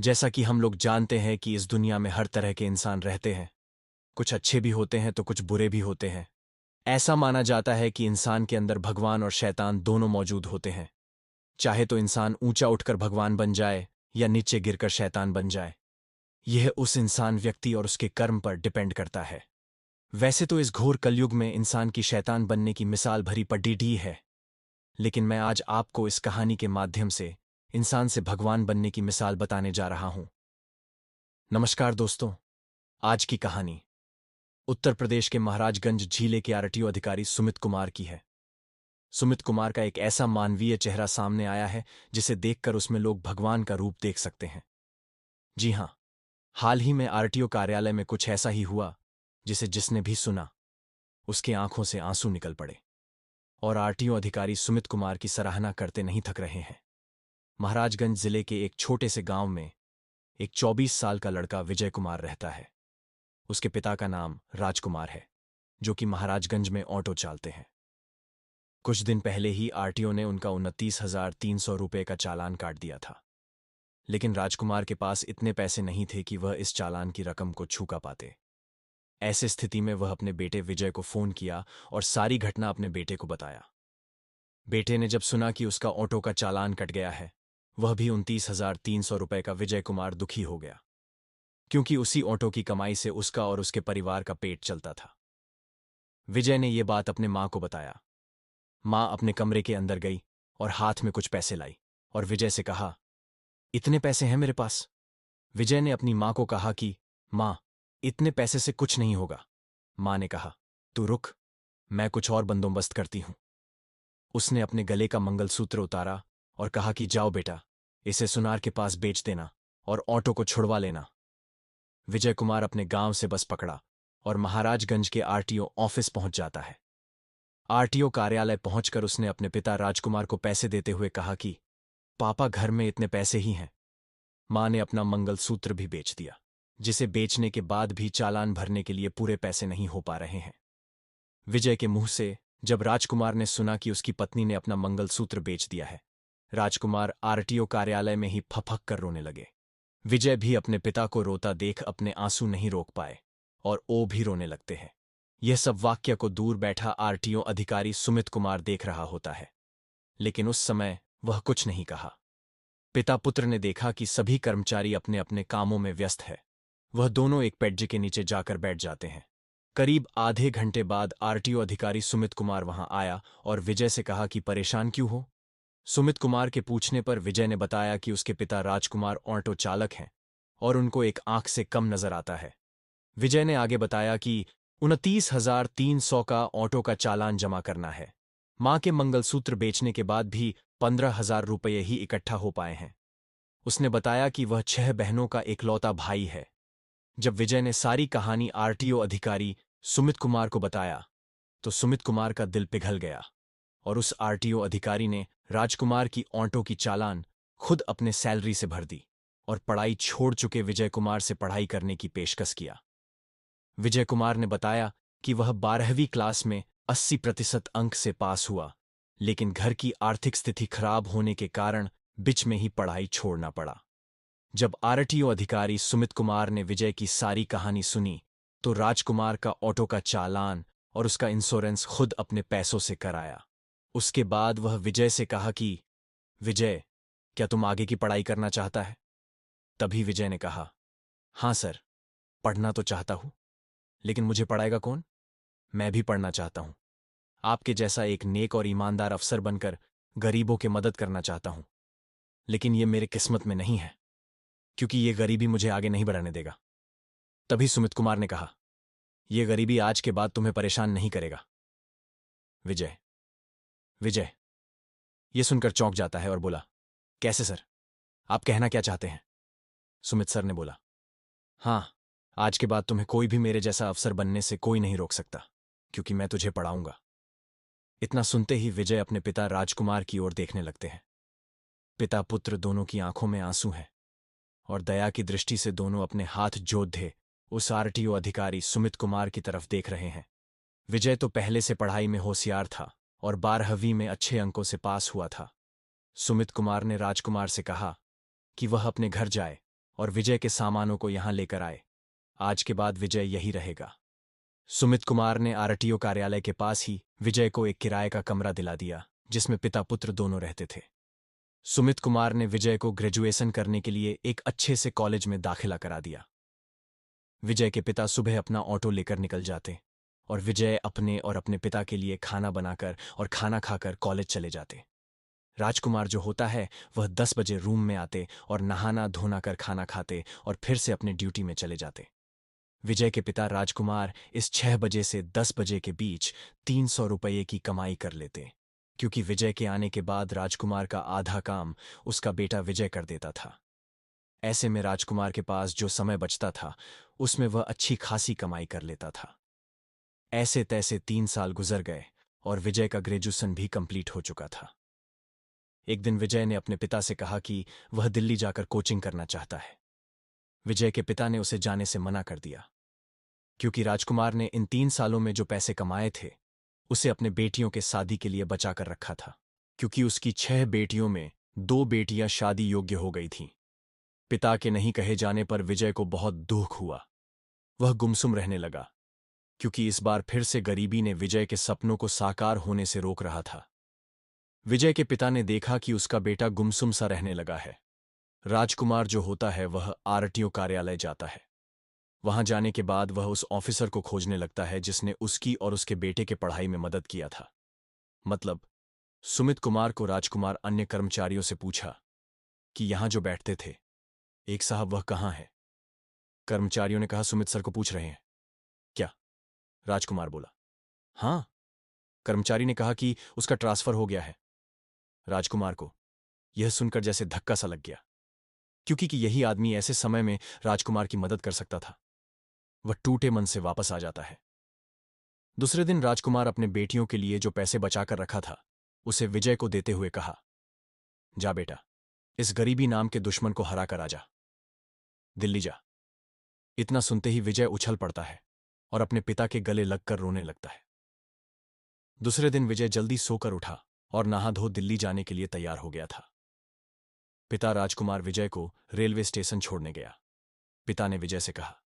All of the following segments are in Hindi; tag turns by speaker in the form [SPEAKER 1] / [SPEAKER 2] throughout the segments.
[SPEAKER 1] जैसा कि हम लोग जानते हैं कि इस दुनिया में हर तरह के इंसान रहते हैं। कुछ अच्छे भी होते हैं तो कुछ बुरे भी होते हैं। ऐसा माना जाता है कि इंसान के अंदर भगवान और शैतान दोनों मौजूद होते हैं। चाहे तो इंसान ऊंचा उठकर भगवान बन जाए या नीचे गिरकर शैतान बन जाए। यह उस इंसान व्यक्ति और उसके कर्म पर डिपेंड करता है। वैसे तो इस घोर कलयुग में इंसान की शैतान बनने की मिसाल भरी पड़ी डी है, लेकिन मैं आज आपको इस कहानी के माध्यम से इंसान से भगवान बनने की मिसाल बताने जा रहा हूं। नमस्कार दोस्तों, आज की कहानी उत्तर प्रदेश के महाराजगंज जिले के आरटीओ अधिकारी सुमित कुमार की है। सुमित कुमार का एक ऐसा मानवीय चेहरा सामने आया है जिसे देखकर उसमें लोग भगवान का रूप देख सकते हैं। जी हां, हाल ही में आरटीओ कार्यालय में कुछ ऐसा ही हुआ जिसे जिसने भी सुना उसके आंखों से आंसू निकल पड़े। और आरटीओ अधिकारी सुमित कुमार की सराहना करते नहीं थक रहे हैं। महाराजगंज जिले के एक छोटे से गांव में एक 24 साल का लड़का विजय कुमार रहता है। उसके पिता का नाम राजकुमार है, जो कि महाराजगंज में ऑटो चालते हैं। कुछ दिन पहले ही आरटीओ ने उनका 29,300 रुपये का चालान काट दिया था, लेकिन राजकुमार के पास इतने पैसे नहीं थे कि वह इस चालान की रकम को चूका पाते। ऐसे स्थिति में वह अपने बेटे विजय को फोन किया और सारी घटना अपने बेटे को बताया। बेटे ने जब सुना कि उसका ऑटो का चालान कट गया है, वह भी 29,300 रुपये का विजय कुमार दुखी हो गया, क्योंकि उसी ऑटो की कमाई से उसका और उसके परिवार का पेट चलता था। विजय ने यह बात अपने मां को बताया। मां अपने कमरे के अंदर गई और हाथ में कुछ पैसे लाई और विजय से कहा, इतने पैसे हैं मेरे पास। विजय ने अपनी मां को कहा कि मां, इतने पैसे से कुछ नहीं होगा। मां ने कहा, तू रुक, मैं कुछ और बंदोबस्त करती हूं। उसने अपने गले का मंगलसूत्र उतारा और कहा कि जाओ बेटा, इसे सुनार के पास बेच देना और ऑटो को छुड़वा लेना। विजय कुमार अपने गांव से बस पकड़ा और महाराजगंज के आरटीओ ऑफिस पहुंच जाता है। आरटीओ कार्यालय पहुंचकर उसने अपने पिता राजकुमार को पैसे देते हुए कहा कि पापा, घर में इतने पैसे ही हैं। मां ने अपना मंगलसूत्र भी बेच दिया, जिसे बेचने के बाद भी चालान भरने के लिए पूरे पैसे नहीं हो पा रहे हैं। विजय के मुंह से जब राजकुमार ने सुना कि उसकी पत्नी ने अपना मंगलसूत्र बेच दिया है, राजकुमार आरटीओ कार्यालय में ही फफक कर रोने लगे। विजय भी अपने पिता को रोता देख अपने आंसू नहीं रोक पाए और वो भी रोने लगते हैं। यह सब वाक्य को दूर बैठा आरटीओ अधिकारी सुमित कुमार देख रहा होता है, लेकिन उस समय वह कुछ नहीं कहा। पिता पुत्र ने देखा कि सभी कर्मचारी अपने अपने कामों में व्यस्त है। वह दोनों एक पेड्जे के नीचे जाकर बैठ जाते हैं। करीब आधे घंटे बाद आरटीओ अधिकारी सुमित कुमार वहां आया और विजय से कहा कि परेशान क्यों हो। सुमित कुमार के पूछने पर विजय ने बताया कि उसके पिता राजकुमार ऑटो चालक हैं और उनको एक आंख से कम नजर आता है। विजय ने आगे बताया कि 29,300 का ऑटो का चालान जमा करना है। मां के मंगलसूत्र बेचने के बाद भी 15,000 रुपये ही इकट्ठा हो पाए हैं। उसने बताया कि वह 6 बहनों का इकलौता भाई है। जब विजय ने सारी कहानी आरटीओ अधिकारी सुमित कुमार को बताया, तो सुमित कुमार का दिल पिघल गया और उस आरटीओ अधिकारी ने राजकुमार की ऑटो की चालान खुद अपने सैलरी से भर दी और पढ़ाई छोड़ चुके विजय कुमार से पढ़ाई करने की पेशकश किया। विजय कुमार ने बताया कि वह 12वीं क्लास में 80% अंक से पास हुआ, लेकिन घर की आर्थिक स्थिति खराब होने के कारण बीच में ही पढ़ाई छोड़ना पड़ा। जब आरटीओ अधिकारी सुमित कुमार ने विजय की सारी कहानी सुनी, तो राजकुमार का ऑटो का चालान और उसका इंश्योरेंस खुद अपने पैसों से कराया। उसके बाद वह विजय से कहा कि विजय, क्या तुम आगे की पढ़ाई करना चाहता है? तभी विजय ने कहा, हां सर, पढ़ना तो चाहता हूं, लेकिन मुझे पढ़ाएगा कौन? मैं भी पढ़ना चाहता हूं। आपके जैसा एक नेक और ईमानदार अफसर बनकर गरीबों की मदद करना चाहता हूं, लेकिन यह मेरे किस्मत में नहीं है, क्योंकि यह गरीबी मुझे आगे नहीं बढ़ाने देगा। तभी सुमित कुमार ने कहा, यह गरीबी आज के बाद तुम्हें परेशान नहीं करेगा। विजय विजय यह सुनकर चौंक जाता है और बोला, कैसे सर? आप कहना क्या चाहते हैं? सुमित सर ने बोला, हां, आज के बाद तुम्हें कोई भी मेरे जैसा अफसर बनने से कोई नहीं रोक सकता, क्योंकि मैं तुझे पढ़ाऊंगा। इतना सुनते ही विजय अपने पिता राजकुमार की ओर देखने लगते हैं। पिता पुत्र दोनों की आंखों में आंसू हैं और दया की दृष्टि से दोनों अपने हाथ जोधे उस आरटीओ अधिकारी सुमित कुमार की तरफ देख रहे हैं। विजय तो पहले से पढ़ाई में होशियार था और 12वीं में अच्छे अंकों से पास हुआ था। सुमित कुमार ने राजकुमार से कहा कि वह अपने घर जाए और विजय के सामानों को यहां लेकर आए। आज के बाद विजय यही रहेगा। सुमित कुमार ने आरटीओ कार्यालय के पास ही विजय को एक किराए का कमरा दिला दिया, जिसमें पिता पुत्र दोनों रहते थे। सुमित कुमार ने विजय को ग्रेजुएशन करने के लिए एक अच्छे से कॉलेज में दाखिला करा दिया। विजय के पिता सुबह अपना ऑटो लेकर निकल जाते और विजय अपने और अपने पिता के लिए खाना बनाकर और खाना खाकर कॉलेज चले जाते। राजकुमार जो होता है वह 10 बजे रूम में आते और नहाना धोना कर खाना खाते और फिर से अपने ड्यूटी में चले जाते। विजय के पिता राजकुमार इस 6 बजे से 10 बजे के बीच 300 रुपये की कमाई कर लेते, क्योंकि विजय के आने के बाद राजकुमार का आधा काम उसका बेटा विजय कर देता था। ऐसे में राजकुमार के पास जो समय बचता था उसमें वह अच्छी खासी कमाई कर लेता था। ऐसे तैसे 3 साल गुजर गए और विजय का ग्रेजुएशन भी कंप्लीट हो चुका था। एक दिन विजय ने अपने पिता से कहा कि वह दिल्ली जाकर कोचिंग करना चाहता है। विजय के पिता ने उसे जाने से मना कर दिया, क्योंकि राजकुमार ने इन 3 सालों में जो पैसे कमाए थे उसे अपने बेटियों के शादी के लिए बचा कर रखा था, क्योंकि उसकी 6 बेटियों में 2 बेटियां शादी योग्य हो गई थीं। पिता के नहीं कहे जाने पर विजय को बहुत दुख हुआ। वह गुमसुम रहने लगा, क्योंकि इस बार फिर से गरीबी ने विजय के सपनों को साकार होने से रोक रहा था। विजय के पिता ने देखा कि उसका बेटा गुमसुम सा रहने लगा है। राजकुमार जो होता है वह आरटीओ कार्यालय जाता है। वहां जाने के बाद वह उस ऑफिसर को खोजने लगता है जिसने उसकी और उसके बेटे के पढ़ाई में मदद किया था। मतलब सुमित कुमार को राजकुमार अन्य कर्मचारियों से पूछा कि यहां जो बैठते थे एक साहब वह कहाँ है। कर्मचारियों ने कहा सुमित सर को पूछ रहे हैं क्या? राजकुमार बोला हाँ। कर्मचारी ने कहा कि उसका ट्रांसफर हो गया है। राजकुमार को यह सुनकर जैसे धक्का सा लग गया, क्योंकि कि यही आदमी ऐसे समय में राजकुमार की मदद कर सकता था। वह टूटे मन से वापस आ जाता है। दूसरे दिन राजकुमार अपने बेटियों के लिए जो पैसे बचाकर रखा था उसे विजय को देते हुए कहा, जा बेटा, इस गरीबी नाम के दुश्मन को हरा कर आजा, दिल्ली जा। इतना सुनते ही विजय उछल पड़ता है और अपने पिता के गले लगकर रोने लगता है। दूसरे दिन विजय जल्दी सोकर उठा और नहा धो दिल्ली जाने के लिए तैयार हो गया था। पिता राजकुमार विजय को रेलवे स्टेशन छोड़ने गया। पिता ने विजय से कहा,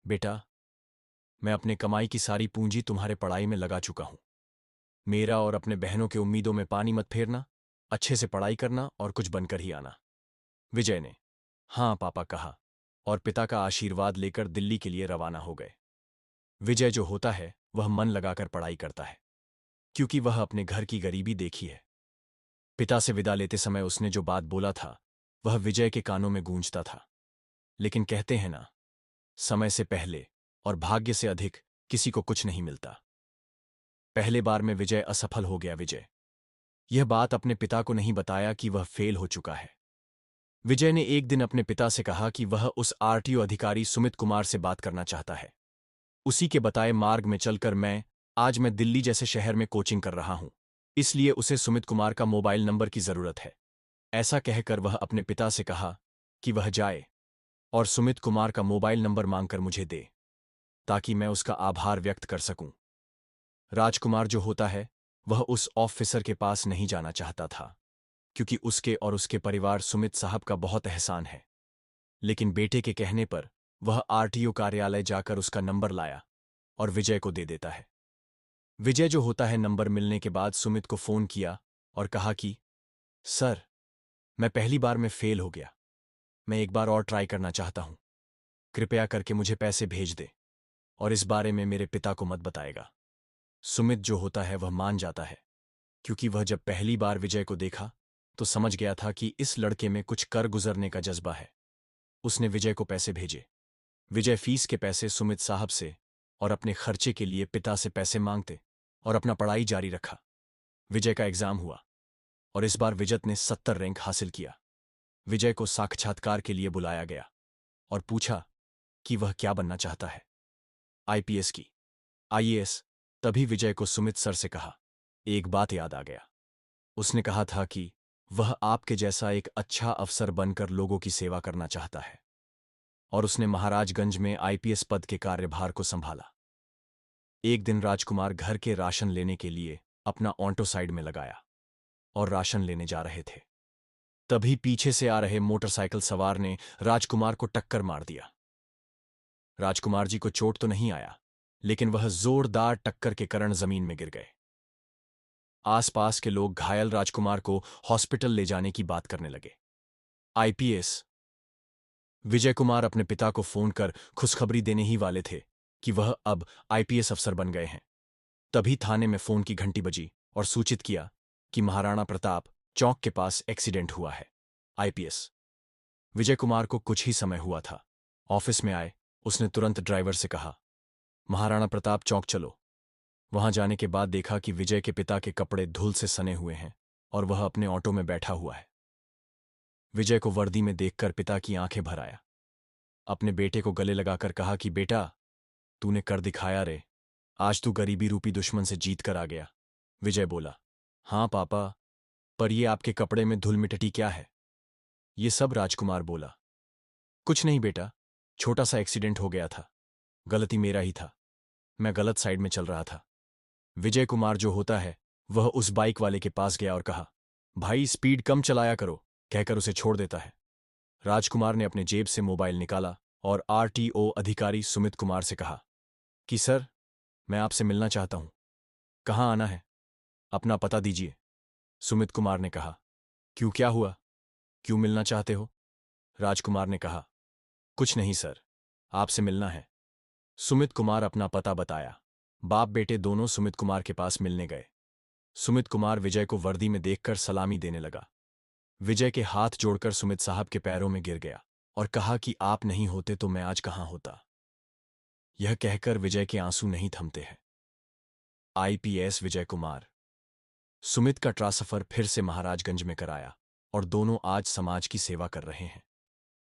[SPEAKER 1] बेटा, मैं अपने कमाई की सारी पूंजी तुम्हारे पढ़ाई में लगा चुका हूं। मेरा और अपने बहनों के उम्मीदों में पानी मत फेरना, अच्छे से पढ़ाई करना और कुछ बनकर ही आना। विजय ने हाँ पापा कहा और पिता का आशीर्वाद लेकर दिल्ली के लिए रवाना हो गए। विजय जो होता है वह मन लगाकर पढ़ाई करता है, क्योंकि वह अपने घर की गरीबी देखी है। पिता से विदा लेते समय उसने जो बात बोला था वह विजय के कानों में गूंजता था। लेकिन कहते हैं ना, समय से पहले और भाग्य से अधिक किसी को कुछ नहीं मिलता। पहले बार में विजय असफल हो गया। विजय यह बात अपने पिता को नहीं बताया कि वह फेल हो चुका है। विजय ने एक दिन अपने पिता से कहा कि वह उस आरटीओ अधिकारी सुमित कुमार से बात करना चाहता है। उसी के बताए मार्ग में चलकर आज मैं दिल्ली जैसे शहर में कोचिंग कर रहा हूं, इसलिए उसे सुमित कुमार का मोबाइल नंबर की जरूरत है। ऐसा कहकर वह अपने पिता से कहा कि वह जाए और सुमित कुमार का मोबाइल नंबर मांगकर मुझे दे, ताकि मैं उसका आभार व्यक्त कर सकूं। राजकुमार जो होता है वह उस ऑफिसर के पास नहीं जाना चाहता था, क्योंकि उसके और उसके परिवार सुमित साहब का बहुत एहसान है। लेकिन बेटे के कहने पर वह आरटीओ कार्यालय जाकर उसका नंबर लाया और विजय को दे देता है। विजय जो होता है नंबर मिलने के बाद सुमित को फोन किया और कहा कि सर, मैं पहली बार में फेल हो गया, मैं एक बार और ट्राई करना चाहता हूं, कृपया करके मुझे पैसे भेज दे और इस बारे में मेरे पिता को मत बताएगा। सुमित जो होता है वह मान जाता है, क्योंकि वह जब पहली बार विजय को देखा तो समझ गया था कि इस लड़के में कुछ कर गुजरने का जज्बा है। उसने विजय को पैसे भेजे। विजय फीस के पैसे सुमित साहब से और अपने खर्चे के लिए पिता से पैसे मांगते और अपना पढ़ाई जारी रखा। विजय का एग्जाम हुआ और इस बार विजय ने 70 रैंक हासिल किया। विजय को साक्षात्कार के लिए बुलाया गया और पूछा कि वह क्या बनना चाहता है, आईपीएस की, आईएएस। तभी विजय को सुमित सर से कहा, एक बात याद आ गया। उसने कहा था कि वह आपके जैसा एक अच्छा अफसर बनकर लोगों की सेवा करना चाहता है, और उसने महाराजगंज में आईपीएस पद के कार्यभार को संभाला। एक दिन राजकुमार घर के राशन लेने के लिए अपना ऑटो साइड में लगाया और राशन लेने जा रहे थे। तभी पीछे से आ रहे मोटरसाइकिल सवार ने राजकुमार को टक्कर मार दिया। राजकुमार जी को चोट तो नहीं आया, लेकिन वह जोरदार टक्कर के कारण जमीन में गिर गए। आसपास के लोग घायल राजकुमार को हॉस्पिटल ले जाने की बात करने लगे। आईपीएस विजय कुमार अपने पिता को फोन कर खुशखबरी देने ही वाले थे कि वह अब आईपीएस अफसर बन गए हैं। तभी थाने में फोन की घंटी बजी और सूचित किया कि महाराणा प्रताप चौक के पास एक्सीडेंट हुआ है। आईपीएस विजय कुमार को कुछ ही समय हुआ था। ऑफिस में आए उसने तुरंत ड्राइवर से कहा, महाराणा प्रताप चौक चलो। वहां जाने के बाद देखा कि विजय के पिता के कपड़े धूल से सने हुए हैं और वह अपने ऑटो में बैठा हुआ है। विजय को वर्दी में देखकर पिता की आंखें भर आया। अपने बेटे को गले लगाकर कहा कि बेटा, तूने कर दिखाया रे, आज तू गरीबी रूपी दुश्मन से जीत कर आ गया। विजय बोला, हाँ पापा, पर ये आपके कपड़े में धूल मिट्टी क्या है? ये सब राजकुमार बोला, कुछ नहीं बेटा, छोटा सा एक्सीडेंट हो गया था, गलती मेरा ही था, मैं गलत साइड में चल रहा था। विजय कुमार जो होता है वह उस बाइक वाले के पास गया और कहा, भाई स्पीड कम चलाया करो, कहकर उसे छोड़ देता है। राजकुमार ने अपने जेब से मोबाइल निकाला और आरटीओ अधिकारी सुमित कुमार से कहा कि सर, मैं आपसे मिलना चाहता हूं, कहाँ आना है, अपना पता दीजिए। सुमित कुमार ने कहा, क्यों, क्या हुआ, क्यों मिलना चाहते हो? राजकुमार ने कहा, कुछ नहीं सर, आपसे मिलना है। सुमित कुमार अपना पता बताया। बाप बेटे दोनों सुमित कुमार के पास मिलने गए। सुमित कुमार विजय को वर्दी में देखकर सलामी देने लगा। विजय के हाथ जोड़कर सुमित साहब के पैरों में गिर गया और कहा कि आप नहीं होते तो मैं आज कहां होता। यह कहकर विजय के आंसू नहीं थमते हैं। आईपीएस विजय कुमार। सुमित का ट्रांसफर फिर से महाराजगंज में कराया और दोनों आज समाज की सेवा कर रहे हैं।